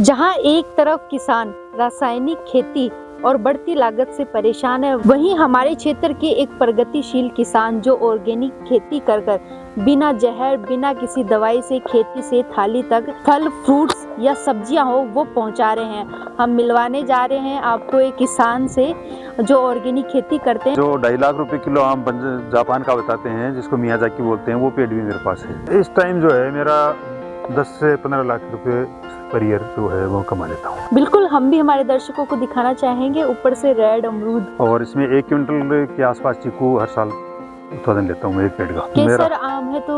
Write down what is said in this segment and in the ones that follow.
जहां एक तरफ किसान रासायनिक खेती और बढ़ती लागत से परेशान है, वहीं हमारे क्षेत्र के एक प्रगतिशील किसान जो ऑर्गेनिक खेती कर बिना जहर बिना किसी दवाई से खेती से थाली तक फल फ्रूट्स या सब्जियां हो वो पहुंचा रहे हैं। हम मिलवाने जा रहे हैं आपको एक किसान से जो ऑर्गेनिक खेती करते हैं। जो 2.5 लाख रुपए किलो आम जापान का बताते हैं, जिसको मियाजाकी बोलते हैं, वो पेड़ भी मेरे पास है। इस टाइम जो है मेरा 10 से 15 लाख रुपए पर ईयर जो है वो कमा लेता हूँ। बिल्कुल, हम भी हमारे दर्शकों को दिखाना चाहेंगे। ऊपर से रेड अमरूद और इसमें 1 क्विंटल के आसपास चीकू हर साल उत्पादन लेता हूँ एक पेड़ का। केसर आम है तो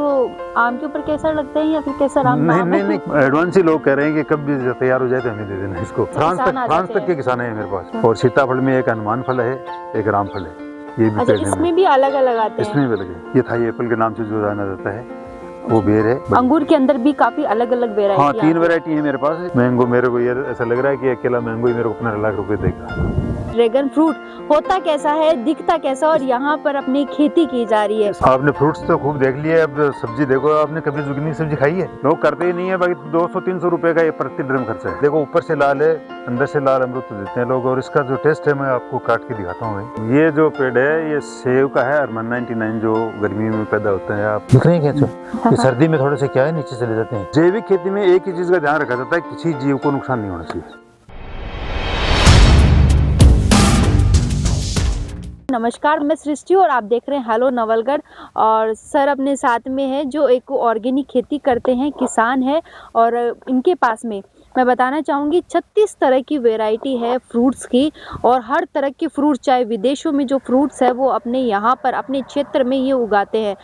आम के ऊपर केसर लगता है या फिर केसर आम? नहीं, एडवांस ही लोग कह रहे हैं कि कब भी तैयार हो जाए तो हमें दे देना इसको। फ्रांस तक के किसान है मेरे पास। और सीताफल में एक हनुमान फल है, एक राम फल है, ये भी पेड़ है। इसमें भी अलग अलग आते हैं? इसमें भी अलग है। ये थाई एप्पल के नाम से जो जाना जाता है वो बेर है। अंगूर के अंदर भी काफी अलग अलग वेरायटी। हाँ, 3 वैरायटी है मेरे पास। मैंगो मेरे को ये ऐसा लग रहा है कि अकेला मैंगो ही मेरे को 15 लाख रुपए देगा। ड्रैगन फ्रूट होता कैसा है, दिखता कैसा, और यहाँ पर अपनी खेती की जा रही है। आपने फ्रूट्स तो खूब देख लिए, अब सब्जी देखो। आपने कभी जुगनी सब्जी खाई है? लोग करते ही नहीं है। बाकी 200-300 रुपए का ये प्रति ड्रम खर्चा है। देखो, ऊपर से लाल है, अंदर से लाल अमरूद तो देते हैं लोग। और इसका जो टेस्ट है मैं आपको काट के दिखाता हूँ। ये जो पेड़ है ये सेव का है, अरमान 99, जो गर्मी में पैदा होता है। आप दिख रहे हैं क्या? ये सर्दी में थोड़े से क्या है नीचे चले जाते हैं। जैविक खेती में एक ही चीज का ध्यान रखा जाता है, किसी जीव को नुकसान नहीं होना चाहिए। नमस्कार, मैं सृष्टि और आप देख रहे हैं हेलो नवलगढ़। और सर अपने साथ में है जो एक ऑर्गेनिक खेती करते हैं, किसान है। और इनके पास में मैं बताना चाहूँगी 36 तरह की वैरायटी है फ्रूट्स की। और हर तरह के फ्रूट, चाहे विदेशों में जो फ्रूट्स है वो अपने यहाँ पर अपने क्षेत्र में ये उगाते हैं।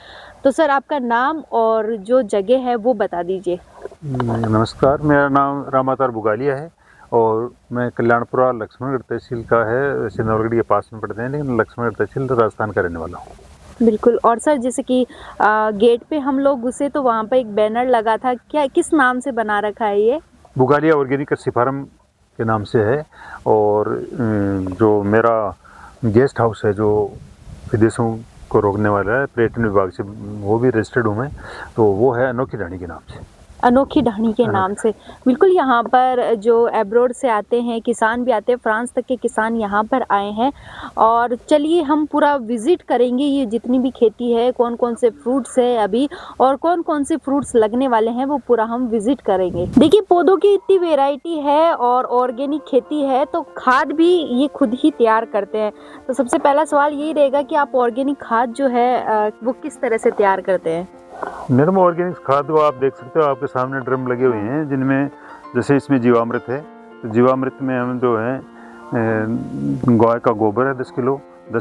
तो सर आपका नाम और जो जगह है वो बता दीजिए। नमस्कार, मेरा नाम रामावतार बुगालिया है और मैं कल्याणपुरा लक्ष्मणगढ़ तहसील का है। वैसे नवलगढ़ के पास में पड़ते हैं, लेकिन लक्ष्मणगढ़ तहसील राजस्थान का रहने वाला हूँ। बिल्कुल। और सर जैसे कि गेट पे हम लोग घुसे तो वहाँ पे एक बैनर लगा था, क्या किस नाम से बना रखा है ये? बुगालिया ऑर्गेनिक कृषि फार्म के नाम से है। और जो मेरा गेस्ट हाउस है जो विदेशों को रोकने वाला है, पर्यटन विभाग से, वो भी रजिस्टर्ड हूँ मैं, तो वो है अनोखी ढाणी के नाम से। अनोखी ढाणी के नाम से। बिल्कुल, यहाँ पर जो एब्रोड से आते हैं किसान भी आते हैं, फ्रांस तक के किसान यहाँ पर आए हैं। और चलिए हम पूरा विजिट करेंगे ये जितनी भी खेती है, कौन कौन से फ्रूट्स है अभी और कौन कौन से फ्रूट्स लगने वाले हैं, वो पूरा हम विजिट करेंगे। देखिए, पौधों की इतनी वेराइटी है और ऑर्गेनिक खेती है तो खाद भी ये खुद ही तैयार करते हैं। तो सबसे पहला सवाल यही रहेगा कि आप ऑर्गेनिक खाद जो है वो किस तरह से तैयार करते हैं? मैडम, ऑर्गेनिक खाद को आप देख सकते हो, आपके सामने ड्रम लगे हुए हैं, जिनमें जैसे इसमें जीवामृत है। तो जीवामृत में हम जो है गाय का गोबर है 10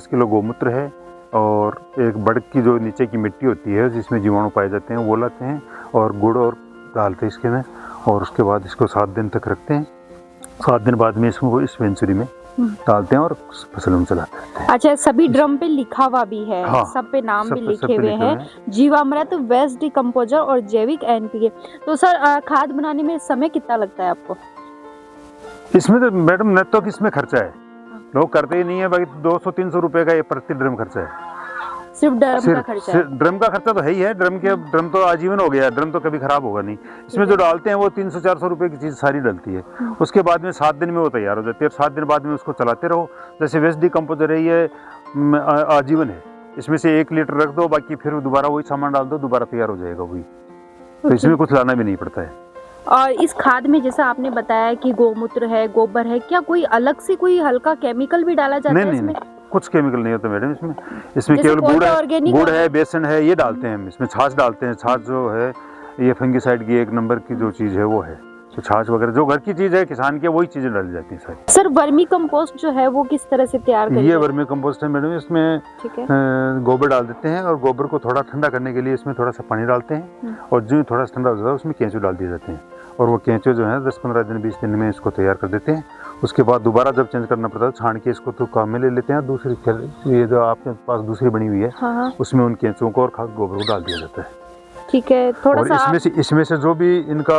किलो गौमूत्र है, और एक बड़क की जो नीचे की मिट्टी होती है जिसमें जीवाणु पाए जाते हैं वो लाते हैं, और गुड़ और डालते हैं इसके में। और उसके बाद इसको 7 दिन तक रखते हैं। 7 दिन बाद में इसको इस वेंचुरी में डालते हैं और फसल में चलाते हैं। अच्छा, सभी ड्रम पे लिखा हुआ भी है? हाँ, सब पे नाम भी लिखे हुए हैं, जीवामृत, वेस्ट डिकम्पोजर और जैविक एनपीके। तो सर खाद बनाने में समय कितना लगता है आपको? इसमें तो मैडम न तो किसमें खर्चा है, लोग करते ही नहीं है। बाकी 200-300 रुपए का ये प्रति ड्रम खर्चा है। सिर्फ ड्रम का खर्चा है? ड्रम का खर्चा तो है ही है। ड्रम तो आजीवन हो गया, ड्रम तो कभी खराब होगा नहीं। इसमें जो डालते हैं वो 300-400 रुपए की चीज सारी डलती है। उसके बाद में 7 दिन में वो तैयार हो जाती है। 7 दिन बाद में उसको चलाते रहो। जैसे वेस्ट डिकम्पोजर है, ये आजीवन है। इसमें से 1 लीटर रख दो, बाकी फिर दोबारा वही सामान डाल दो, दोबारा तैयार हो जाएगा वही। तो इसमें कुछ लाना भी नहीं पड़ता है। और इस खाद में जैसा आपने बताया कि गौमूत्र है, गोबर है, क्या कोई अलग से कोई हल्का केमिकल भी डाला जाता है इसमें? कुछ केमिकल नहीं होता मैडम इसमें केवल गुड़ है, बेसन है, ये डालते हैं हम। इसमें छाछ डालते हैं। छाछ जो है ये फंगिसाइड की 1 नंबर की जो चीज है वो है। तो छाछ वगैरह जो घर की चीज है किसान के, वही चीजें डाली जाती हैं सारी। सर वर्मी कंपोस्ट जो है वो किस तरह से तैयार करते हैं? ये वर्मी कंपोस्ट है मैडम। इसमें गोबर डाल देते हैं और गोबर को थोड़ा ठंडा करने के लिए इसमें थोड़ा सा पानी डालते हैं, और जो थोड़ा ठंडा हो जाता है उसमें केंचुए डाल दिए जाते हैं। और वो केंचुए जो है 10-15 दिन 20 दिन में इसको तैयार कर देते हैं। उसके बाद दोबारा जब चेंज करना पड़ता है छान के इसको तो काम में ले लेते हैं। दूसरी ये जो आपके पास दूसरी बनी हुई है, हाँ। उसमें उन केंचुओं को और खाद गोबर को डाल दिया जाता है। ठीक है, थोड़ा सा इसमें से जो भी इनका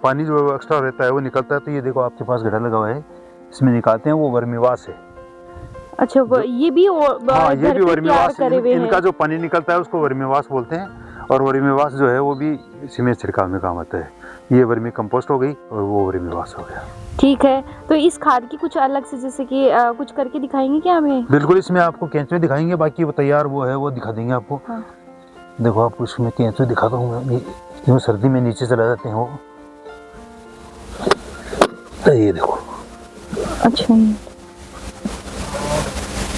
पानी जो एक्स्ट्रा रहता है वो निकलता है। तो ये देखो आपके पास गड्ढा लगा हुआ है, इसमें निकालते हैं, वो वर्मीवास है। अच्छा, ये भी वर्मीवास है। इनका जो पानी निकलता है उसको वर्मीवास बोलते हैं। और वर्मीवास जो है वो भी इसी में छिड़काव में काम आता है। ये वर्मी कंपोस्ट हो गई और वो वर्मी वास हो गया। ठीक है, तो इस खाद की कुछ अलग से जैसे कि कुछ करके दिखाएंगे क्या हमें? बिल्कुल, इसमें आपको केंचुए दिखाएंगे, बाकी वो तैयार वो है वो दिखा देंगे आपको। हाँ। देखो आपको इसमें केंचुए दिखाता हूँ मैं, क्यों सर्दी में नीचे चला जाते हैं वो। ये देखो, अच्छा,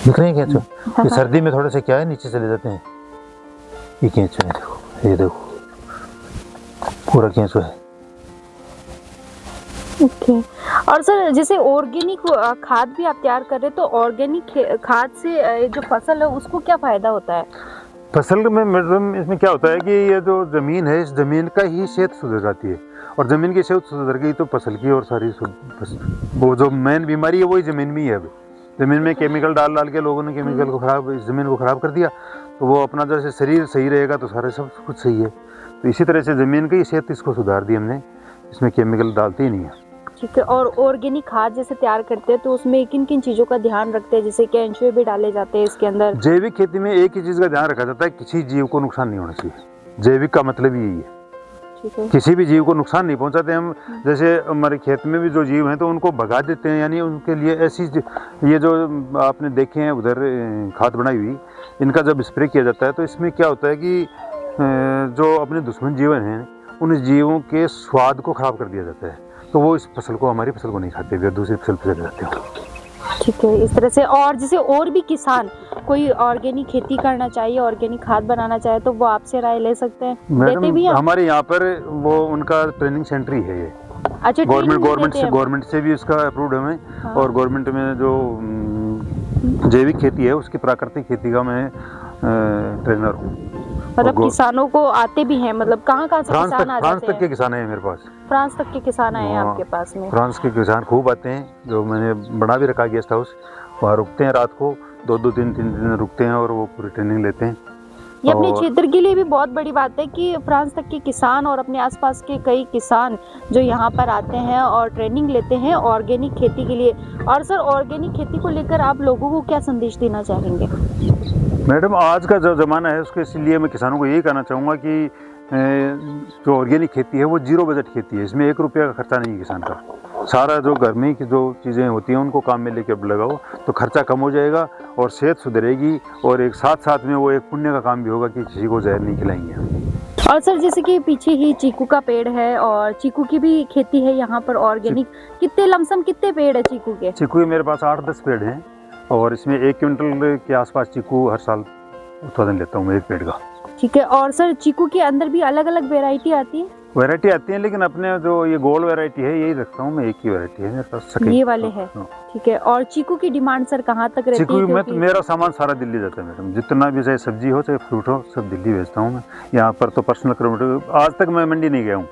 दिख रहे हैं केंचुए? हाँ। ये सर्दी में थोड़े से क्या है नीचे चले जाते हैं, ये केंचुए है। देखो ये देखो, पूरा केंचुआ है। ओके। और सर जैसे ऑर्गेनिक खाद भी आप तैयार कर रहे हैं, तो ऑर्गेनिक खाद से जो फसल है उसको क्या फायदा होता है? फसल में मैडम इसमें क्या होता है कि ये जो ज़मीन है, इस ज़मीन का ही सेहत सुधर जाती है, और ज़मीन की सेहत सुधर गई तो फसल की और सारी वो जो मेन बीमारी है वही ज़मीन में ही है। अभी ज़मीन में केमिकल डाल डाल के लोगों ने केमिकल को खराब, इस ज़मीन को ख़राब कर दिया, तो वो अपना जैसे शरीर सही रहेगा तो सारे सब कुछ सही है। तो इसी तरह से ज़मीन की सेहत इसको सुधार दी हमने, इसमें केमिकल डालते ही नहीं है। ठीक है। और ऑर्गेनिक खाद जैसे तैयार करते हैं तो उसमें किन किन चीज़ों का ध्यान रखते हैं, जैसे केंचुए भी डाले जाते हैं इसके अंदर? जैविक खेती में एक ही चीज़ का ध्यान रखा जाता है, किसी जीव को नुकसान नहीं होना चाहिए। जैविक का मतलब यही है, ठीक है। किसी भी जीव को नुकसान नहीं पहुंचाते हम। जैसे हमारे खेत में भी जो जीव हैं तो उनको भगा देते हैं, यानी उनके लिए ऐसी ये जो आपने देखे हैं उधर खाद बनाई हुई, इनका जब स्प्रे किया जाता है तो इसमें क्या होता है कि जो अपने दुश्मन जीव हैं उन जीवों के स्वाद को खराब कर दिया जाता है, तो वो इस फसल को, हमारी फसल को नहीं खाते, वे दूसरी फसल पर चले जाते हैं। ठीक है, इस तरह से। और जैसे और भी किसान कोई ऑर्गेनिक खेती करना चाहिए, ऑर्गेनिक खाद बनाना चाहे, तो वो आपसे राय ले सकते हैं? देते भी मैडम हैं? हमारे यहाँ पर वो उनका ट्रेनिंग सेंटर ही है ये। अच्छा, गवर्नमेंट से भी उसका अप्रूव्ड है मैं। हाँ। और गवर्नमेंट में जो जैविक खेती है उसकी प्राकृतिक खेती का मैं ट्रेनर हूँ। मतलब किसानों को आते भी हैं, मतलब कहाँ कहाँ से किसान आ जाते हैं? फ्रांस तक के किसान हैं मेरे पास। फ्रांस तक के किसान आए हैं आपके पास में? फ्रांस के किसान खूब आते हैं, जो मैंने बना भी रखा गेस्ट हाउस, वहाँ रुकते हैं रात को, 2-2 दिन 3 दिन रुकते हैं और वो पूरी ट्रेनिंग लेते हैं। ये अपने क्षेत्र के लिए भी बहुत बड़ी बात है कि फ्रांस तक के किसान और अपने आसपास के कई किसान जो यहाँ पर आते हैं और ट्रेनिंग लेते हैं ऑर्गेनिक खेती के लिए। और सर, ऑर्गेनिक खेती को लेकर आप लोगों को क्या संदेश देना चाहेंगे? मैडम आज का जो ज़माना है उसके, इसलिए मैं किसानों को यही कहना चाहूँगा कि जो ऑर्गेनिक खेती है वो 0 बजट खेती है, इसमें 1 रुपया का खर्चा नहीं है किसान का। सारा जो घर में की जो चीज़ें होती हैं उनको काम में लेके लगाओ तो खर्चा कम हो जाएगा और सेहत सुधरेगी, और एक साथ साथ में वो एक पुण्य का काम भी होगा कि किसी को जहर नहीं खिलाएंगे। और सर जैसे कि पीछे ही चीकू का पेड़ है और चीकू की भी खेती है यहाँ पर ऑर्गेनिक, कितने लमसम कितने पेड़ है चीकू के? चीकू मेरे पास 8-10 पेड़ हैं और इसमें 1 क्विंटल के आसपास चीकू हर साल उत्पादन लेता हूँ मैं एक पेड़ का। ठीक है। और सर चीकू के अंदर भी अलग अलग वेराइटी आती है? वैरायटी आती है, लेकिन अपने जो ये गोल्ड वैरायटी है यही रखता हूँ मैं, एक ही वैरायटी है मेरे पास, ये वाले है। ठीक है। और चीकू की डिमांड सर कहाँ तक रहती है? चीकू में तो मेरा सामान सारा दिल्ली जाता है मैडम, जितना भी चाहे सब्जी हो चाहे फ्रूट हो सब दिल्ली भेजता हूँ मैं। यहाँ पर तो पर्सनल किलोमीटर, आज तक मैं मंडी नहीं गया हूँ।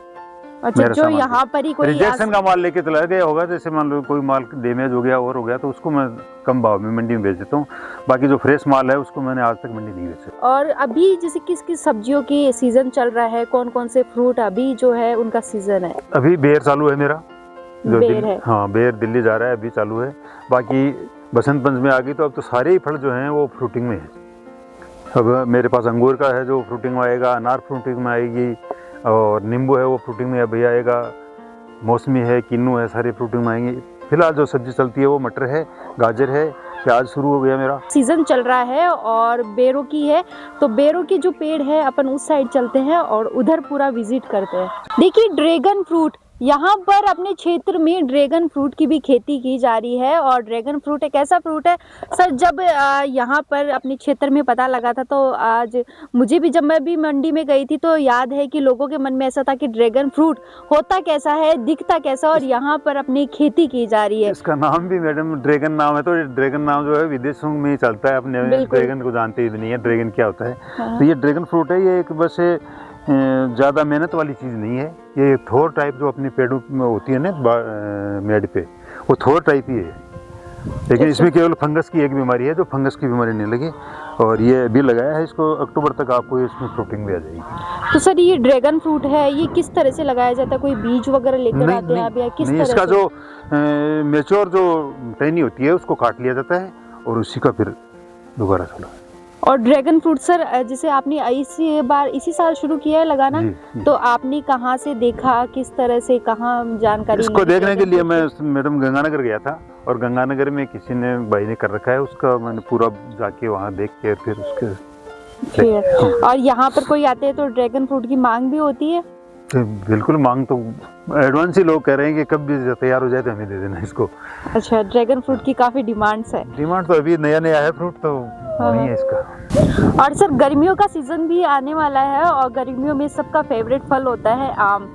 अच्छा, जो यहाँ पर ही कोई रिजेक्शन का माल लेके चला गया होगा, जैसे मान लो कोई माल डैमेज हो गया और हो गया तो उसको मैं कम भाव में मंडी में बेच देता हूँ, बाकी जो फ्रेश माल है उसको मैंने आज तक मंडी नहीं बेचा। और अभी जैसे किस किस सब्जियों की सीजन चल रहा है, कौन कौन से फ्रूट अभी जो है उनका सीजन है? अभी बेर चालू है मेरा, जो बेर है। हाँ, बेर दिल्ली जा रहा है, अभी चालू है। बाकी बसंत पंचमी आ गई तो अब तो सारे ही फल जो हैं वो फ्रूटिंग में है। अब मेरे पास अंगूर का है जो फ्रूटिंग में आएगा, अनार फ्रूटिंग में आएगी, और नींबू है वो फ्रूटिंग में अभी आएगा, मौसमी है, किन्नू है, सारे फ्रूटिंग में आएंगे। फिलहाल जो सब्जी चलती है वो मटर है, गाजर है, प्याज शुरू हो गया मेरा। सीजन चल रहा है और बेरों की है, तो बेरों के जो पेड़ है अपन उस साइड चलते हैं और उधर पूरा विजिट करते हैं। देखिए ड्रैगन फ्रूट, यहाँ पर अपने क्षेत्र में ड्रैगन फ्रूट की भी खेती की जा रही है। और ड्रैगन फ्रूट एक ऐसा फ्रूट है सर, जब यहाँ पर अपने क्षेत्र में पता लगा था तो आज मुझे भी, जब मैं भी मंडी में गई थी तो याद है कि लोगों के मन में ऐसा था कि ड्रैगन फ्रूट होता कैसा है, दिखता कैसा, और यहाँ पर अपनी खेती की जा रही है। इसका नाम भी मैडम ड्रैगन नाम है, तो ड्रैगन नाम जो है विदेशों में ही चलता है, अपने ड्रैगन को जानते ही नहीं है ड्रैगन क्या होता है। हाँ। तो ये ड्रैगन फ्रूट है, ये एक बस ज़्यादा मेहनत वाली चीज़ नहीं है, ये थोर टाइप जो अपनी पेड़ों में होती है ना मेड पे, वो थोर टाइप ही है, लेकिन इसमें केवल फंगस की एक बीमारी है, जो फंगस की बीमारी नहीं लगी। और ये अभी लगाया है, इसको अक्टूबर तक आपको इसमें फ्रूटिंग भी आ जाएगी। तो सर ये ड्रैगन फ्रूट है, ये किस तरह से लगाया जाता है? कोई बीज वगैरह लेकर आते हैं आप या किस तरह से? इसका जो मेच्योर जो टहनी होती है उसको काट लिया जाता है और उसी का फिर दोबारा चला। और ड्रैगन फ्रूट सर जैसे आपने इसी साल शुरू किया है लगाना, जी। तो आपने कहाँ से देखा, किस तरह से, कहाँ जानकारी इसको ली देखने के ड्रैगन लिए फ्रूट मैं मैडम गंगानगर गया था, और गंगानगर में किसी ने भाई ने कर रखा है, उसका मैंने पूरा जाके वहाँ देख के फिर उसके फिर और यहाँ पर कोई आते हैं तो ड्रैगन फ्रूट की मांग भी होती है? तो बिल्कुल मांग तो एडवांस ही लोग कह रहे हैं कि कब भी तैयार हो जाए तो हमें दे देना इसको। अच्छा, ड्रैगन फ्रूट की काफ़ी डिमांड्स है। डिमांड तो अभी नया नया है फ्रूट, तो नहीं है इसका। और सर गर्मियों का सीज़न भी आने वाला है, और गर्मियों में सबका फेवरेट फल होता है आम।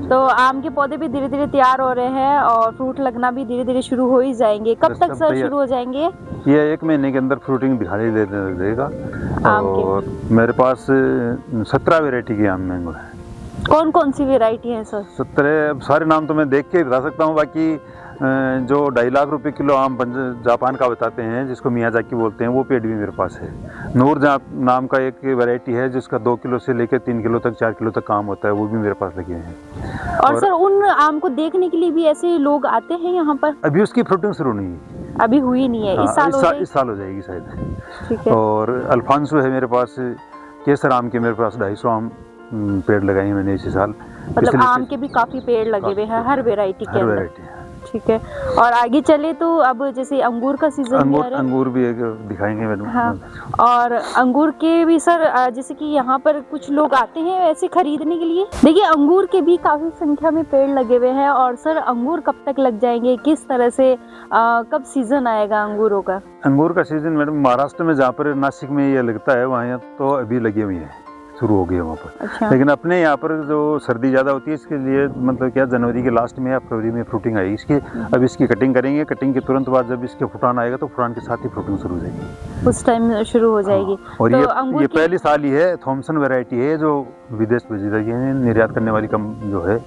तो आम के पौधे भी धीरे धीरे तैयार हो रहे हैं और फ्रूट लगना भी धीरे धीरे शुरू हो ही जाएंगे। कब तक सर शुरू हो जाएंगे? ये 1 महीने के अंदर फ्रूटिंग दिखाई देगा। आम के और मेरे पास 17 वैरायटी के आम मैंगो है। कौन कौन सी वेराइटी है सर? 17 सारे नाम तो मैं देख के बता सकता हूँ, बाकी जो 2.5 लाख रुपए किलो आम जापान का बताते हैं, जिसको मियाजाकी बोलते हैं, वो पेड़ भी मेरे पास है। नूर नाम का एक वैरायटी है जिसका 2 किलो से लेकर 3 किलो तक 4 किलो तक आम होता है, वो भी मेरे पास लगे हैं। और सर उन आम को देखने के लिए भी ऐसे लोग आते हैं यहाँ पर? अभी उसकी फ्रूटिंग शुरू नहीं है, अभी हुई नहीं है। हाँ, इस साल हो जाएगी शायद। ठीक है। और अल्फांसो है मेरे पास, केसर आम के मेरे पास 250 आम पेड़ लगाए हैं मैंने इसी साल। मतलब आम के भी काफी पेड़ लगे हुए हैं हर वैरायटी के अंदर। ठीक है। और आगे चले तो अब जैसे अंगूर का सीजन भी आ रहा है। अंगूर भी एक दिखाएंगे मैडम। हाँ, और अंगूर के भी सर जैसे कि यहाँ पर कुछ लोग आते हैं ऐसे खरीदने के लिए। देखिए अंगूर के भी काफी संख्या में पेड़ लगे हुए हैं। और सर अंगूर कब तक लग जाएंगे, किस तरह से कब सीजन आएगा अंगूरों का? अंगूर का सीजन मैडम महाराष्ट्र में, जहाँ पर नासिक में ये लगता है, वहाँ तो अभी लगे हुए हैं, शुरू हो गए वहाँ पर। अच्छा। लेकिन अपने यहाँ पर जो सर्दी ज़्यादा होती है, इसके लिए मतलब क्या जनवरी के लास्ट में या फरवरी में फ्रूटिंग आएगी इसकी। अब इसकी कटिंग करेंगे, कटिंग के तुरंत बाद जब इसके फुटान आएगा तो फुटान के साथ ही फ्रूटिंग शुरू हो जाएगी, उस टाइम शुरू हो जाएगी। हाँ। और तो ये पहली साल ही है। थॉमसन वैरायटी है जो विदेश भेजी जाती है, निर्यात करने वाली कम जो है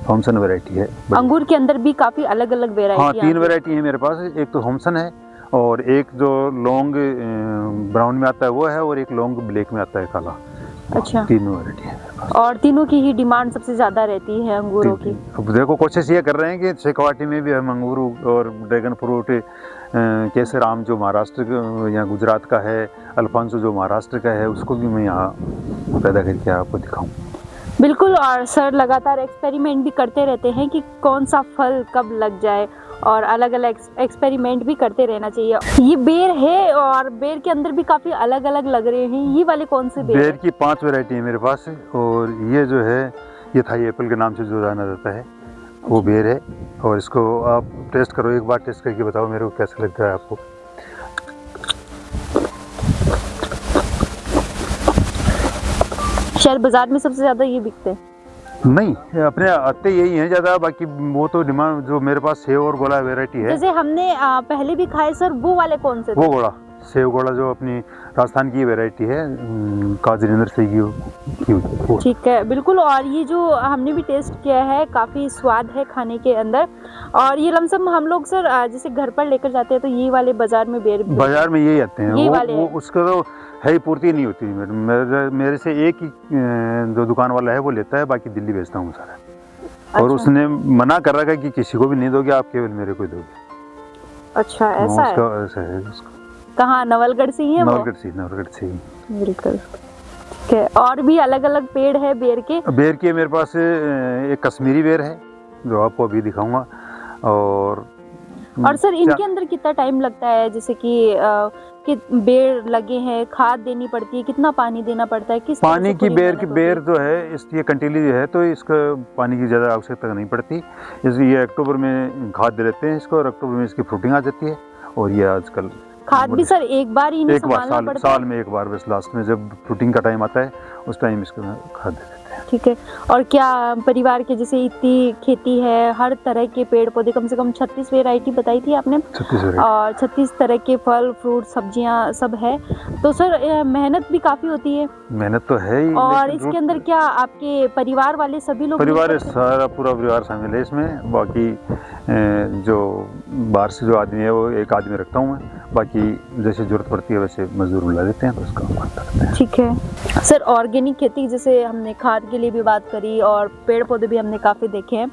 थॉमसन वैरायटी है। अंगूर के अंदर भी काफी अलग अलग वैरायटी। हाँ, 3 वैरायटी है मेरे पास। एक तो थॉमसन है, और एक जो लॉन्ग ब्राउन में आता है वो है, और एक लॉन्ग ब्लैक में आता है काला। अच्छा, 3 वैरायटी है। और तीनों की ही डिमांड सबसे ज्यादा रहती है अंगूरों की। अब देखो कोशिश ये कर रहे हैं कि शेखावाटी में भी हम अंगूर और ड्रैगन फ्रूट, केसर आम जो महाराष्ट्र या गुजरात का है, अल्फांसो जो महाराष्ट्र का है, उसको भी मैं यहाँ पैदा करके आपको दिखाऊं। बिल्कुल। और सर लगातार एक्सपेरिमेंट भी करते रहते हैं कि कौन सा फल कब लग जाए, और अलग अलग एक्सपेरिमेंट भी करते रहना चाहिए। ये बेर है, और बेर के अंदर भी काफी अलग अलग लग रहे हैं। ये वाले कौन से बेर? बेर की 5 वैरायटी है मेरे पास। और ये जो है ये थाई एप्पल के नाम से जो जाना जाता है वो बेर है। और इसको आप टेस्ट करो, एक बार टेस्ट करके बताओ मेरे को कैसा लगता है आपको। शायद बाजार में सबसे ज्यादा ये बिकते हैं। नहीं, अपने आते यही हैं ज़्यादा, बाकी वो तो डिमांड जो मेरे पास सेव और गोला वैरायटी है। जैसे हमने पहले भी खाए सर, वो वाले कौन से थे? वो गोला, सेव गोला जो अपनी राजस्थान की वैरायटी है, काजरिंदर से की हुई। ठीक है, बिल्कुल। और ये जो हमने भी टेस्ट किया है, काफ़ी स्वाद है खाने के अंदर। और ये लमसम हम लोग सर जैसे घर पर लेकर जाते हैं तो ये वाले बाजार में बाजार में यही आते हैं। वो उसका तो है ही, पूर्ति नहीं होती मैडम। मेरे से एक ही जो दुकान वाला है वो लेता है, बाकी दिल्ली भेजता हूँ सारा। अच्छा। और उसने मना कर रखा है कि किसी को भी नहीं दोगे, आप केवल मेरे को ही दोगे। अच्छा, ऐसा है? ऐसा है उसका। कहाँ, नवलगढ़ से ही है? नवलगढ़ से ही। बिल्कुल। ठीक है। और भी अलग अलग पेड़ है बेर के? मेरे पास एक कश्मीरी बेर है जो आपको अभी दिखाऊंगा। और सर इनके अंदर कितना टाइम लगता है? जैसे कि बेर लगे हैं, खाद देनी पड़ती है, कितना पानी देना पड़ता है? किस पानी की बेर जो है ये कंटीली है, तो इसका पानी की ज़्यादा आवश्यकता नहीं पड़ती। इसलिए ये अक्टूबर में खाद दे देते हैं इसको, और अक्टूबर में इसकी फ्रूटिंग आ जाती है। और ये आजकल खाद भी सर एक बार ही नहीं संभालना पड़ता? साल में एक बार, बस लास्ट में जब फ्रूटिंग का टाइम आता है उस टाइम इसको खाद दे देते हैं। ठीक है। और क्या परिवार के जैसे इतनी खेती है, हर तरह के पेड़ पौधे, कम से कम 36 वैरायटी बताई थी आपने, 36 और 36 तरह के फल फ्रूट सब्जियां सब है, तो सर मेहनत भी काफी होती है। मेहनत तो है ही। और इसके अंदर क्या आपके परिवार वाले सभी लोग? परिवार सारा पूरा परिवार शामिल है इसमें। बाकी जो बाहर से जो आदमी है वो एक आदमी रखता हूँ मैं, बाकी जैसे जरूरत पड़ती है वैसे मजदूर बुला देते हैं, तो उसका करते हैं। ठीक है सर। ऑर्गेनिक खेती, जैसे हमने खाद के लिए भी बात करी और पेड़ पौधे भी हमने काफ़ी देखे हैं,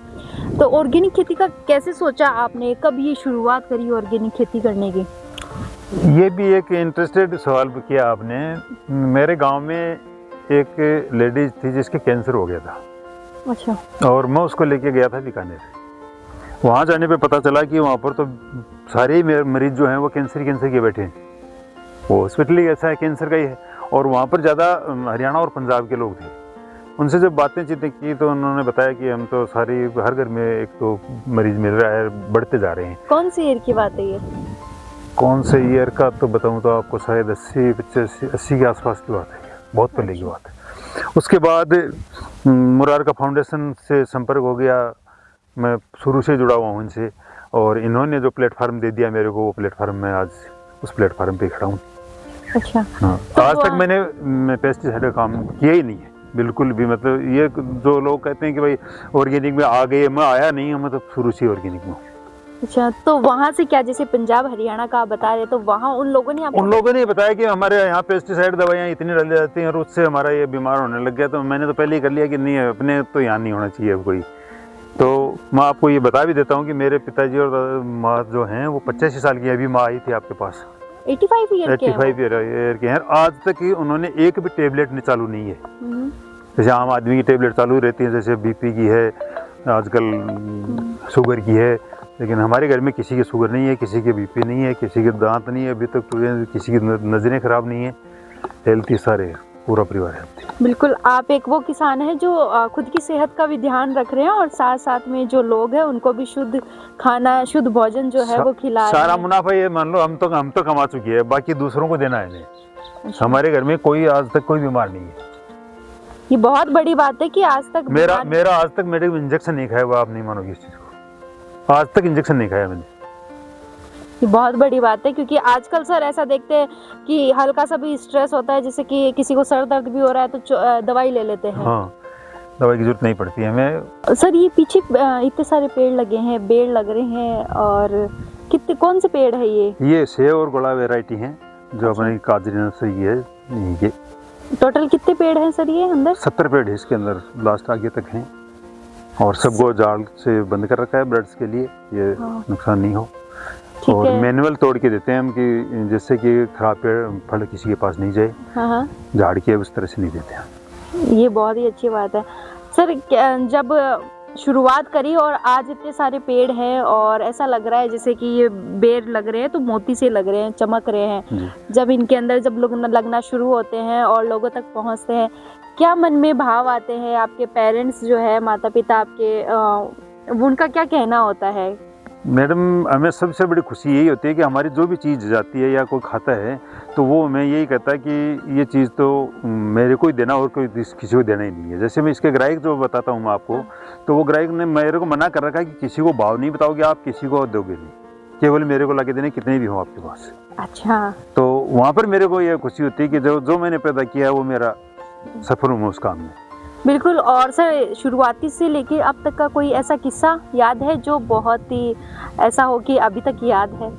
तो ऑर्गेनिक खेती का कैसे सोचा आपने, कब ये शुरुआत करी ऑर्गेनिक खेती करने की? ये भी एक इंटरेस्टेड सवाल किया आपने। मेरे गांव में एक लेडीज थी जिसके कैंसर हो गया था। अच्छा। और मैं उसको लेके गया था बीकानेर। वहाँ जाने पे पता चला कि वहाँ पर तो सारे ही मरीज जो हैं वो कैंसर के बैठे हैं। वो हॉस्पिटल ही ऐसा है, कैंसर का ही है। और वहाँ पर ज़्यादा हरियाणा और पंजाब के लोग थे। उनसे जब बातें चीतें की तो उन्होंने बताया कि हम तो सारी हर घर में एक तो मरीज मिल रहा है, बढ़ते जा रहे हैं। कौन सी ईयर की बात है ये? कौन से ईयर का तो बताऊँ तो आपको शायद 80 के आसपास की बात है, बहुत पहले की बात है। उसके बाद मुरार का फाउंडेशन से संपर्क हो गया। मैं शुरू से जुड़ा हुआ हूँ इनसे, और इन्होंने जो प्लेटफार्म दे दिया मेरे को, वो प्लेटफार्म में आज उस प्लेटफार्म पे खड़ा हूँ। अच्छा। हाँ, तो आज तक मैंने पेस्टिसाइड का काम किया ही नहीं है बिल्कुल भी। मतलब ये जो लोग कहते हैं कि भाई ऑर्गेनिक में आ गए, मैं आया नहीं हूँ, मैं तो शुरू से ऑर्गेनिक में। अच्छा, तो वहाँ से क्या, जैसे पंजाब हरियाणा का आप बता रहे, तो वहाँ उन लोगों ने बताया कि हमारे यहाँ पेस्टिसाइड दवाइयाँ इतनी डाली जाती हैं और उससे हमारा ये बीमार होने लग गया। तो मैंने तो पहले ही कर लिया कि नहीं, अपने तो यहाँ नहीं होना चाहिए कोई। तो मैं आपको ये बता भी देता हूँ कि मेरे पिताजी और माँ जो हैं वो 85 साल की, अभी माँ आई थी आपके पास, 85 ईयर के हैं। आज तक ही उन्होंने एक भी टेबलेट चालू नहीं है। जैसे आम आदमी की टेबलेट चालू रहती है, जैसे बीपी की है, आजकल शुगर की है, लेकिन हमारे घर में किसी की शुगर नहीं है, किसी के बीपी नहीं है, किसी के दांत नहीं है अभी तक, किसी की नज़रें खराब नहीं है। हेल्थी सारे, पूरा परिवार है। बिल्कुल, आप एक वो किसान हैं जो खुद की सेहत का भी ध्यान रख रहे हैं और साथ साथ में जो लोग हैं उनको भी शुद्ध खाना, शुद्ध भोजन जो है वो खिला रहे हैं। सारा मुनाफा ये मान लो हम तो कमा चुके हैं, बाकी दूसरों को देना है नहीं। अच्छा। हमारे घर में कोई आज तक कोई बीमार नहीं है। ये बहुत बड़ी बात है कि आज तक मेरा आज तक मेरे इंजेक्शन नहीं खाया हुआ, आप नहीं मानोगे इस चीज को। आज तक इंजेक्शन नहीं खाया मैंने। ये बहुत बड़ी बात है, क्योंकि आजकल सर ऐसा देखते हैं कि हल्का सा भी स्ट्रेस होता है, जैसे कि किसी को सर दर्द भी हो रहा है तो दवाई ले लेते हैं। हाँ, दवाई की जरूरत नहीं पड़ती है हमें। सर ये पीछे इतने सारे पेड़ लगे हैं, बेड़ लग रहे हैं, और कितने, कौन से पेड़ है ये सेव और गुलाब वैरायटी हैं जो अपनी काजरी नर्सरी है। ये टोटल कितने पेड़ हैं सर ये अंदर? 70 पेड़ है इसके अंदर, लास्ट आगे तक हैं। और सबको जाल से बंद कर रखा है बर्ड्स के लिए, ये नुकसान नहीं हो। और मैनुअल तोड़ के देते हैं हम कि जिससे कि खराब पेड़ फल किसी के पास नहीं जाए। हाँ। झाड़ के उस तरह से नहीं देते हैं। ये बहुत ही अच्छी बात है सर। जब शुरुआत करी और आज इतने सारे पेड़ हैं और ऐसा लग रहा है जैसे कि ये बेर लग रहे हैं तो मोती से लग रहे हैं, चमक रहे हैं। जब इनके अंदर जब लोग लगना शुरू होते हैं और लोगों तक पहुंचते हैं, क्या मन में भाव आते हैं? आपके पेरेंट्स जो है, माता पिता आपके, उनका क्या कहना होता है? मैडम, हमें सबसे बड़ी खुशी यही होती है कि हमारी जो भी चीज़ जाती है या कोई खाता है तो वो हमें यही कहता है कि ये चीज़ तो मेरे को ही देना और कोई किसी को देना ही नहीं है। जैसे मैं इसके ग्राहक जो बताता हूँ मैं आपको, तो वो ग्राहक ने मेरे को मना कर रखा है कि किसी को भाव नहीं बताओगे आप, किसी को दोगे नहीं, केवल मेरे को लाके देने, कितने भी हो आपके पास। अच्छा। तो वहाँ पर मेरे को ये खुशी होती है कि जो मैंने पैदा किया है वो मेरा सफल हूँ उस काम में। बिल्कुल। और सर, शुरुआती से लेके अब तक का कोई ऐसा किस्सा याद है जो बहुत ही ऐसा हो कि अभी तक याद है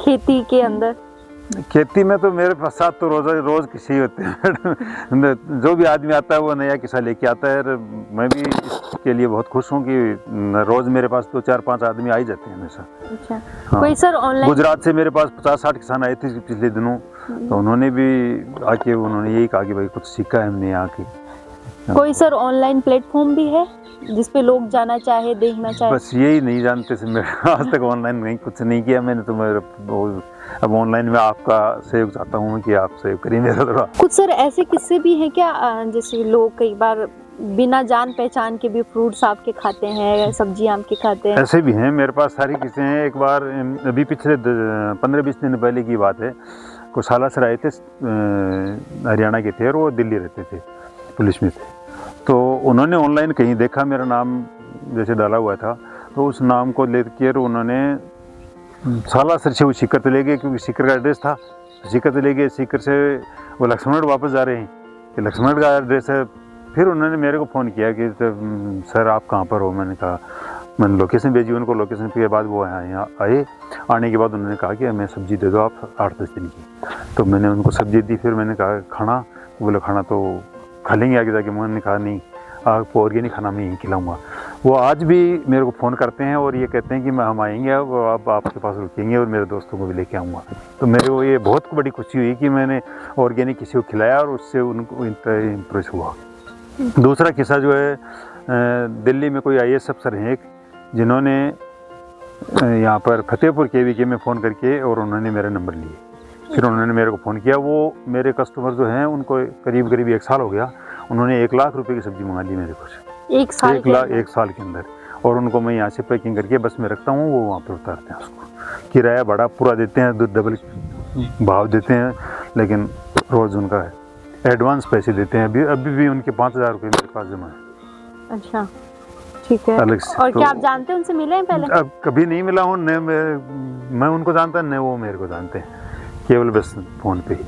खेती के अंदर? खेती में तो मेरे साथ तो रोज किसी होते हैं जो भी आदमी आता है वो नया किस्सा लेके आता है। मैं भी इसके लिए बहुत खुश हूँ कि रोज मेरे पास तो 4-5 आदमी आ ही जाते हैं हमेशा। अच्छा। हाँ। कोई सर ऑनलाइन? गुजरात से मेरे पास 50-60 किसान आए थे पिछले दिनों, तो उन्होंने भी आके उन्होंने यही कहा कि भाई कुछ सीखा है हमने यहाँ की। कोई सर ऑनलाइन प्लेटफॉर्म भी है जिसपे लोग जाना चाहे, देखना चाहे? बस यही नहीं जानते थे। मैं आज तक ऑनलाइन नहीं कुछ नहीं किया मैंने, तो मेरा अब ऑनलाइन में आपका सहयोग चाहता हूँ कि आप सहयोग करिए मेरा थोड़ा। कुछ सर ऐसे किस्से भी हैं क्या, जैसे लोग कई बार बिना जान पहचान के भी फ्रूट्स आपके खाते हैं, सब्जी आपके खाते हैं? ऐसे भी हैं मेरे पास, सारी किस्से हैं। एक बार अभी पिछले 15-20 दिन पहले की बात है, कुछ सालासर आए थे, हरियाणा के थे और वो दिल्ली रहते थे, पुलिस में थे। तो उन्होंने ऑनलाइन कहीं देखा मेरा नाम जैसे डाला हुआ था, तो उस नाम को लेकर उन्होंने सालासर से वो सीकर तो ले गए, क्योंकि सीकर का एड्रेस था। सीकर तो ले गए, सीकर से वो लक्ष्मणगढ़ वापस जा रहे हैं कि लक्ष्मणगढ़ का एड्रेस है। फिर उन्होंने मेरे को फ़ोन किया कि सर आप कहाँ पर हो? मैंने कहा, मैंने लोकेशन भेजी उनको। लोकेशन के बाद वो यहाँ आए। आने के बाद उन्होंने कहा कि हमें सब्ज़ी दे दो आप 8-10 दिन की। तो मैंने उनको सब्ज़ी दी। फिर मैंने कहा खाना, बोले खाना तो खा लेंगे आगे जाके। मैंने कहा नहीं, आपको ऑर्गेनिक खाना मैं यहीं खिलाऊँगा। वो आज भी मेरे को फ़ोन करते हैं और ये कहते हैं कि हम आएंगे, अब आपके पास रुकेंगे और मेरे दोस्तों को भी लेके आऊँगा। तो मेरे को ये बहुत बड़ी खुशी हुई कि मैंने ऑर्गेनिक किसी को खिलाया और उससे उनको इम्प्रेस हुआ। दूसरा किस्सा जो है, दिल्ली में कोई IAS अफसर हैं एक, जिन्होंने यहाँ पर फतेहपुर KVK में फ़ोन करके और उन्होंने मेरा नंबर लिए। फिर उन्होंने मेरे को फ़ोन किया। वो मेरे कस्टमर जो हैं उनको करीब 1 साल हो गया, उन्होंने 1 लाख रुपए की सब्ज़ी मंगा ली मेरे को 1 साल 1 साल के अंदर। और उनको मैं यहाँ से पैकिंग करके बस में रखता हूँ, वो वहाँ पर उतारते हैं उसको। किराया बड़ा पूरा देते हैं, डबल भाव देते हैं, लेकिन रोज़ उनका एडवांस पैसे देते हैं। अभी भी उनके 5,000 रुपये मेरे पास जमा है। अच्छा, ठीक है। अलग से। और तो क्या आप जानते हैं, उनसे मिले हैं पहले? अब कभी नहीं मिला हूँ, न मैं उनको जानता, न वो मेरे को जानते हैं, केवल बस फ़ोन पे ही।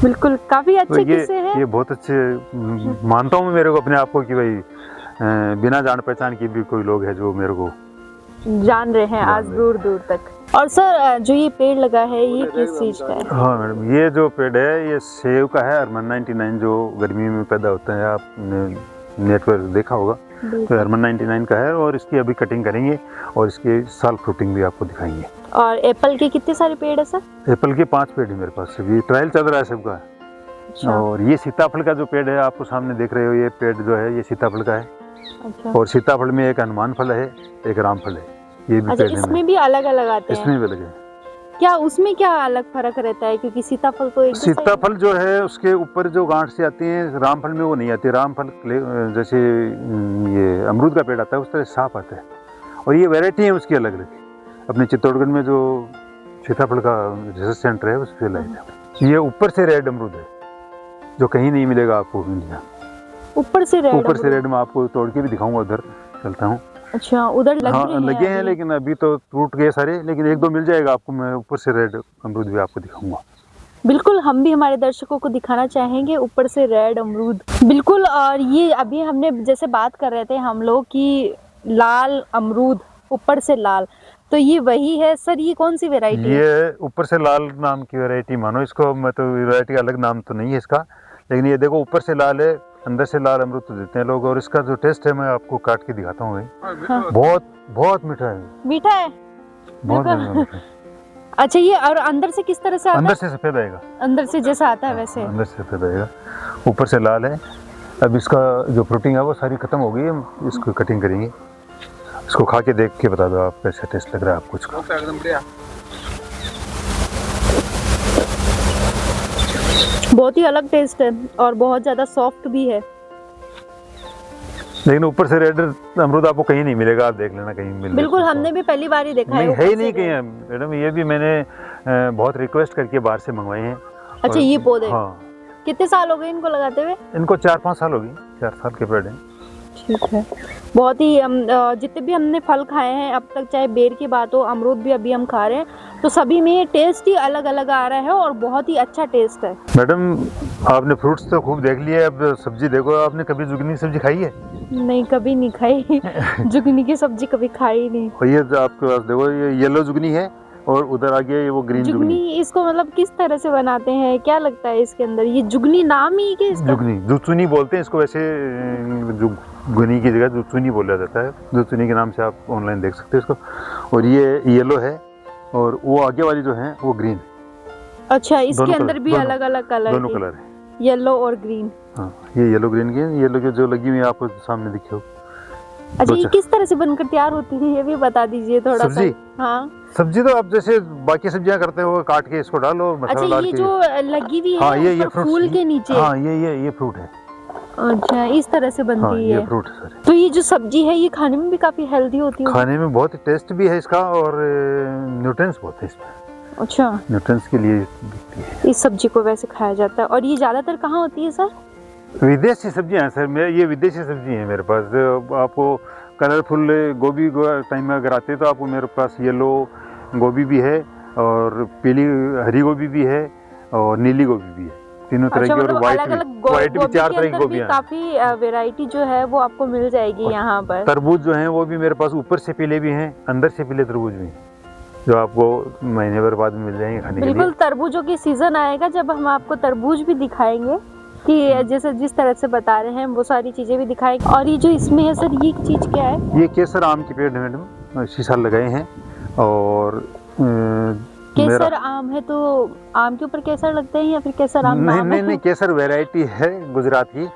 बिल्कुल, काफ़ी अच्छे तो किस्से हैं। ये बहुत अच्छे मानता हूँ मैं मेरे को, अपने आप को, कि भाई बिना जान पहचान के भी कोई लोग हैं जो मेरे को जान रहे हैं आज दूर दूर तक। और सर, जो ये पेड़ लगा है ये किस चीज़ का है? हाँ मैडम, ये जो पेड़ है ये सेब का है, हरमन 99, जो गर्मी में पैदा होता है, आपने नेट पर देखा होगा। तो हरमन 99 का है और इसकी अभी कटिंग करेंगे और इसकी साल फ्रूटिंग भी आपको दिखाएंगे। और एप्पल के कितने सारे पेड़ है सर? एप्पल के 5 पेड़ है मेरे पास, अभी ट्रायल चल रहा है सबका। अच्छा। और ये सीताफल का जो पेड़ है आपको सामने देख रहे हो, ये पेड़ जो है ये सीताफल का है। अच्छा। और सीताफल में एक हनुमान फल है, एक राम फल है, ये भी अच्छा, पेड़ है। इसमें भी अलग अलग आते हैं? इसमें भी अलग है। क्या उसमें क्या अलग फर्क रहता है? क्योंकि सीताफल तो एक सीताफल जो है उसके ऊपर जो गांठ से आती है, रामफल में वो नहीं आती। रामफल जैसे ये अमरूद का पेड़ आता है उस तरह साफ आता है। और ये वैरायटी है उसकी अलग अलग। अपने चित्तौड़गढ़ में जो सीताफल का रिसर्च सेंटर है उस पर लाया है। ये ऊपर से रेड अमरूद है जो कहीं नहीं मिलेगा आपको इंडिया। ऊपर से रेड मैं आपको तोड़ के भी दिखाऊंगा, उधर चलता हूँ। अच्छा, उधर लगे हैं लेकिन अभी तो टूट गए सारे, लेकिन 1-2 मिल जाएगा आपको। मैं ऊपर से रेड अमरूद भी आपको दिखाऊंगा। बिल्कुल, हम भी हमारे दर्शकों को दिखाना चाहेंगे ऊपर से रेड अमरूद। बिल्कुल। और ये अभी हमने जैसे बात कर रहे थे हम लोग कि लाल अमरूद, ऊपर से लाल, तो ये वही है सर? ये कौन सी वैरायटी है? ये ऊपर से लाल नाम की वैरायटी मानो इसको। मैं तो वैरायटी अलग नाम तो नहीं है इसका, लेकिन ये देखो ऊपर से लाल है, अंदर से लाल अमरूद तो देते हैं लोग। और इसका जो टेस्ट है मैं आपको काट के दिखाता हूँ। हाँ। बहुत मीठा है। मीठा है? बहुत मीठा है। अच्छा, ये और अंदर से किस तरह से आता है? अंदर से सफेद आएगा। अंदर से जैसा आता है वैसे? अंदर से सफेद आएगा, ऊपर से लाल है। अब इसका जो फ्रूटिंग है वो सारी खत्म हो गई है, इसको कटिंग करेंगे। इसको खा के देख के बता दो आप कैसा टेस्ट लग रहा है आपको इसका। एकदम बढ़िया। बहुत ही अलग टेस्ट है और बहुत ज़्यादा सॉफ्ट भी है। लेकिन ऊपर से रेड अमरूद आपको कहीं नहीं मिलेगा, आप देख लेना कहीं मिल। बिल्कुल, हमने भी पहली बार ही देखा है। है ही नहीं कहीं मैडम। ये भी मैंने बहुत रिक्वेस्ट करके बाहर से मंगवाए हैं। अच्छा, ये पौधे? हाँ। कितने साल हो गए इनको लगाते हुए? इनको 4-5 साल हो गए। 4 साल के पेड़ हैं। ठीक है। बहुत ही जितने भी हमने फल खाए हैं अब तक, चाहे बेर की बात हो, अमरूद भी अभी हम खा रहे हैं, तो सभी में टेस्ट ही अलग अलग आ रहा है और बहुत ही अच्छा टेस्ट है। मैडम, आपने फ्रूट्स तो खूब देख लिए, अब सब्जी देखो। आपने कभी जुगनी की सब्जी खाई है? नहीं, कभी नहीं खाई। जुगनी की सब्जी कभी खाई नहीं। और ये जो आपके पास देखो, ये येलो जुगनी है और उधर आ गया ये वो ग्रीन जुगनी। इसको मतलब किस तरह से बनाते हैं, क्या लगता है इसके अंदर? ये जुगनी नाम ही है इसका? जुगनी, जुचुनी बोलते हैं इसको। वैसे जुगनी की जगह जुचुनी बोला जाता है। जुचुनी के नाम से आप ऑनलाइन देख सकते हैं इसको। और ये येलो है और वो आगे वाली जो है वो ग्रीन। अच्छा, इसके अंदर भी अलग अलग कलर? दोनों कलर है, येलो और ग्रीन। हाँ, ये येलो ग्रीन की है। येलो की जो लगी हुई है आपको सामने दिखे हो। अच्छा, ये किस तरह से बनकर तैयार होती है ये भी बता दीजिए थोड़ा सा। सब्जी? हाँ, सब्जी तो आप जैसे बाकी सब्जियां करते हो, काट के इसको डालो, मसाला डाल के। अच्छा, ये जो लगी हुई है, हाँ, ये फूल के नीचे? हाँ, ये फ्रूट है। अच्छा, इस तरह से बनती हाँ, है? ये फ्रूट है सर। तो ये जो सब्जी है ये खाने में भी काफी हेल्दी होती है? खाने में बहुत टेस्ट भी है इसका और न्यूट्रिएंट्स बहुत है इसमें। अच्छा, न्यूट्रिएंट्स के लिए बिकती है। इस सब्जी को वैसे खाया जाता है। और ये ज्यादातर कहाँ होती है सर? विदेशी सब्जियां हैं सर। ये विदेशी सब्जी है मेरे पास। आपको कलरफुल गोभी टाइम में अगर आते हैं तो आपको मेरे पास येलो गोभी भी है और पीली हरी गोभी भी है और नीली गोभी भी है, तीनों तरह की। और वाइट भी 4 तरह की गोभी। काफी वैरायटी जो है वो आपको मिल जाएगी यहाँ पर। तरबूज जो है वो भी मेरे पास ऊपर से पीले भी हैं, अंदर से पीले तरबूज भी हैं, जो आपको महीने भर बाद में मिल जाएंगे खाने के लिए। बिल्कुल, तरबूजों की सीजन आएगा जब हम आपको तरबूज भी दिखाएंगे। कि जैसे जिस तरह से बता रहे हैं वो सारी चीज़ें भी दिखाएं। और ये जो इसमें है सर, ये चीज़ क्या है? ये केसर आम के पेड़ है मैडम, इसी साल लगाए हैं। और केसर आम है तो आम के ऊपर केसर लगते हैं या फिर केसर आम नाम है? नहीं, केसर वैरायटी है गुजरात की,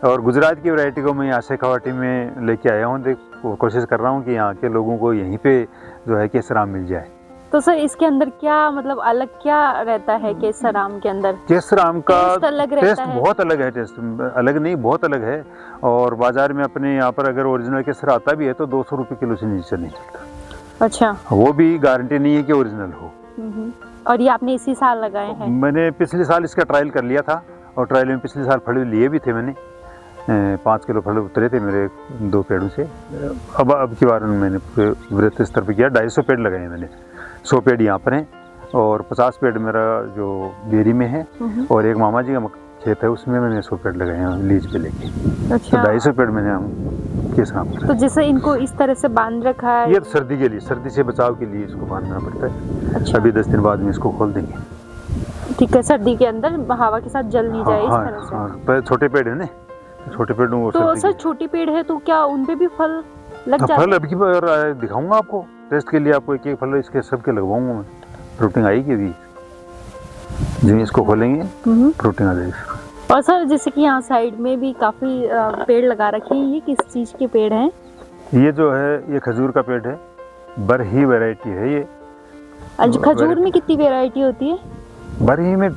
और गुजरात की वैरायटी को मैं यहाँ शेखावाटी में लेके आया हूँ। कोशिश कर रहा हूँ कि यहाँ के लोगों को यहीं पे जो है केसर आम मिल जाए। तो सर इसके अंदर क्या मतलब अलग क्या रहता है केसर आम के अंदर? केसर आम का टेस्ट है? बहुत अलग है। टेस्ट अलग नहीं, बहुत अलग है। और बाजार में अपने यहाँ पर अगर ओरिजिनल केसर आता भी है तो 200 रुपये किलो से नीचे नहीं मिलता। अच्छा, वो भी गारंटी नहीं है कि ओरिजिनल हो। और ये आपने इसी साल लगाए हैं? मैंने पिछले साल इसका ट्रायल कर लिया था, और ट्रायल में पिछले साल फल लिए भी थे मैंने। 5 किलो फल उतरे थे मेरे 2 पेड़ों से। अब की बार मैंने वृत्त स्तर पर किया, 250 पेड़ लगाए हैं मैंने। 100 पेड़ यहाँ पर हैं और 50 पेड़ मेरा जो बेरी में है, और एक मामा जी का खेत है उसमें मैंने 100 पेड़ लगाए हैं लीज पे लेके। अच्छा। तो 250 पेड़ मैंने केसर आम। तो जैसे इनको इस तरह से बांध रखा है? ये सर्दी के लिए, सर्दी से बचाव के लिए इसको बांधना पड़ता है। अच्छा। अभी 10 दिन बाद में इसको खोल देंगे। ठीक है, सर्दी के अंदर हवा के साथ जल नहीं जाए इस तरह से। हाँ, छोटे पेड़ है ना, छोटे पेड़ तो सर छोटे पेड़ है तो क्या उनपे भी फल लग जाते हैं? फल अब की बार दिखाऊंगा आपको, टेस्ट के लिए आपको एक एक फल इसके सबके लगवाऊंगा मैं। फ्रूटिंग आएगी अभी, जब इसको खोलेंगे फ्रूटिंग आ जाएगी। और सर जैसे कि यहाँ साइड में भी काफी पेड़ लगा रखे हैं, ये किस चीज के पेड़ हैं? ये जो है ये खजूर का पेड़ है, बरही वैरायटी है ये। अच्छा, खजूर में कितनी वैरायटी होती है? बरही में,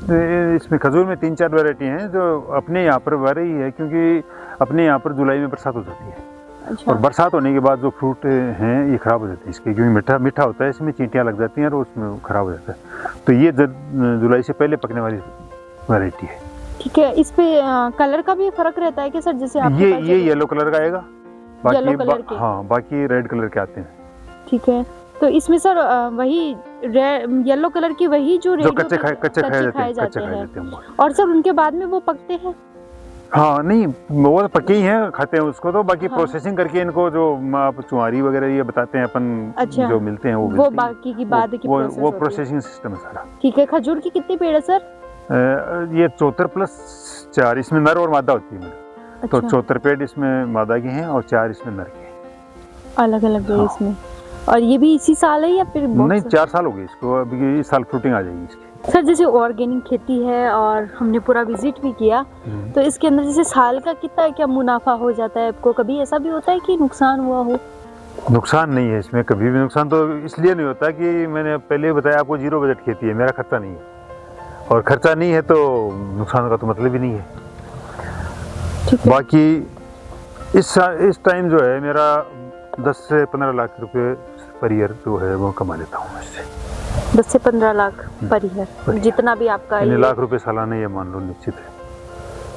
इसमें खजूर में 3-4 वैरायटी हैं जो अपने यहाँ पर बरही है, क्योंकि अपने यहाँ पर जुलाई में बरसात हो जाती है। अच्छा। और बरसात होने के बाद जो फ्रूट हैं ये खराब हो जाते हैं इसके, क्योंकि मीठा मीठा होता है, इसमें चींटियाँ लग जाती हैं और उसमें खराब हो जाता है। तो ये जुलाई से पहले पकने वाली वैरायटी है। ठीक है, इस पे कलर का भी फर्क रहता है कि सर? जैसे ये येलो कलर का आएगा, येलो कलर के? हाँ, बाकी रेड कलर के आते हैं। ठीक है, तो इसमें सर वही येलो कलर की वही जो कच्चे खाए जाते हैं। और सर उनके बाद में वो पकते हैं? हाँ, नहीं वो पके ही हैं, खाते हैं उसको तो। बाकी हाँ। प्रोसेसिंग करके इनको जो आप चुआरी वगैरह ये बताते हैं अपन। अच्छा। जो मिलते हैं वो बाकी की बाद की वो प्रोसेसिंग सिस्टम है सारा। ठीक है, खजूर की कितनी पेड़ है सर? ये 74+4, इसमें नर और मादा होती है। अच्छा। तो 74 पेड़ इसमें मादा के हैं और 4 इसमें नर के हैं। अलग अलग है इसमें। और ये भी इसी साल है या फिर नहीं, 4 साल हो गए इसको, अभी इस साल फ्रूटिंग आ जाएगी इसकी। सर जैसे ऑर्गेनिक खेती है और हमने पूरा विजिट भी किया, तो इसके अंदर जैसे साल का कितना क्या मुनाफा हो जाता है आपको? कभी ऐसा भी होता है कि नुकसान हुआ हो? नुकसान नहीं है इसमें, कभी भी नुकसान तो इसलिए नहीं होता कि मैंने पहले बताया आपको, 0 बजट खेती है, मेरा खर्चा नहीं है। और खर्चा नहीं है तो नुकसान का तो मतलब ही नहीं है। बाकी इस टाइम जो है मेरा 10 से 15 लाख रुपए पर ईयर जो है वो कमा लेता हूँ इससे। 10 से 15 लाख पर ईयर, जितना भी आपका लाख रुपए सालाना ये मान लो निश्चित है।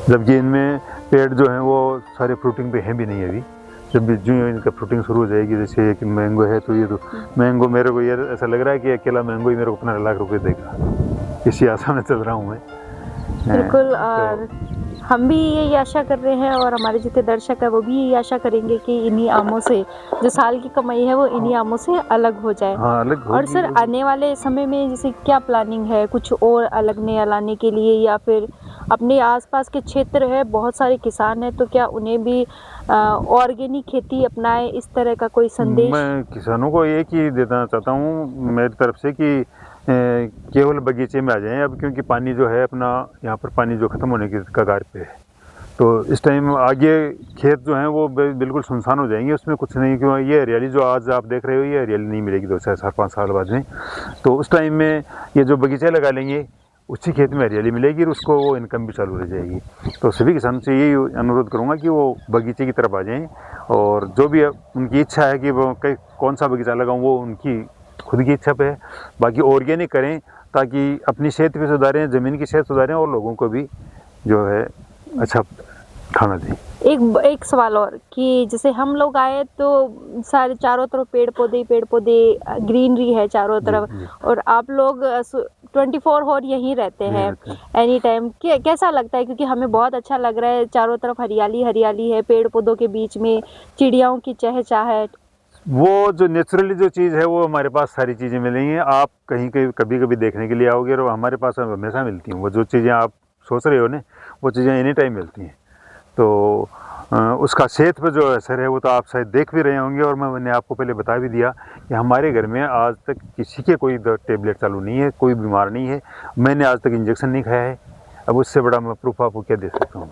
जबकि इनमें पेड़ जो हैं वो सारे फ्रूटिंग पे हैं भी नहीं अभी। जब भी जो इनका फ्रूटिंग शुरू हो जाएगी, जैसे एक मैंगो है तो ये तो मैंगो मेरे को ये ऐसा लग रहा है कि अकेला मैंगो ही मेरे को 15 लाख रुपए देगा, इसी आशा में चल रहा हूँ मैं। बिल्कुल। और हम भी यही आशा कर रहे हैं और हमारे जितने दर्शक है वो भी यही आशा करेंगे कि इन्हीं आमों से जो साल की कमाई है वो इन्हीं आमों से अलग हो जाए। हाँ, अलग और सर आने वाले समय में जैसे क्या प्लानिंग है, कुछ और अलग नया लाने के लिए, या फिर अपने आसपास के क्षेत्र है बहुत सारे किसान हैं तो क्या उन्हें भी ऑर्गेनिक खेती अपनाए, इस तरह का कोई संदेश? मैं किसानों को एक ही देना चाहता हूँ मेरी तरफ से कि केवल बगीचे में आ जाएं अब, क्योंकि पानी जो है अपना यहाँ पर पानी जो ख़त्म होने की कगार पे है। तो इस टाइम आगे खेत जो हैं वो बिल्कुल सुनसान हो जाएंगे, उसमें कुछ नहीं, क्यों ये हरियाली जो आज आप देख रहे हो ये हरियाली नहीं मिलेगी 2-4-5 साल बाद में। तो उस टाइम में ये जो बगीचे लगा लेंगे उसी खेत में हरियाली मिलेगी और उसको वो इनकम भी चालू रह जाएगी। तो सभी किसानों से यही अनुरोध करूँगा कि वो बगीचे की तरफ आ जाएँ, और जो भी उनकी इच्छा है कि वो कौन सा बगीचा लगाऊँ वो उनकी खुद की इच्छा पे है। बाकी ऑर्गेनिक करें ताकि अपनी सेहत भी सुधारें, ज़मीन की सेहत सुधारें और लोगों को भी जो है अच्छा खाना दें। एक सवाल और कि जैसे हम लोग आए तो सारे चारों तरफ पेड़ पौधे ग्रीनरी है चारों तरफ, और आप लोग 24 और यहीं रहते हैं एनी टाइम, कैसा लगता है? क्योंकि हमें बहुत अच्छा लग रहा है, चारों तरफ हरियाली हरियाली है, पेड़ पौधों के बीच में चिड़ियाओं की चहचहाहट। वो जो नेचुरली जो चीज़ है वो हमारे पास सारी चीज़ें मिलेंगी। आप कहीं कभी देखने के लिए आओगे और हमारे पास हमेशा मिलती हैं। वो जो चीज़ें आप सोच रहे हो ना वो चीज़ें एनी टाइम मिलती हैं। तो उसका सेहत पर जो असर है वो तो आप शायद देख भी रहे होंगे, और मैंने आपको पहले बता भी दिया कि हमारे घर में आज तक किसी के कोई टेबलेट चालू नहीं है, कोई बीमार नहीं है, मैंने आज तक इंजेक्शन नहीं खाया है। अब उससे बड़ा मैं प्रूफ आपको क्या दे सकता हूँ।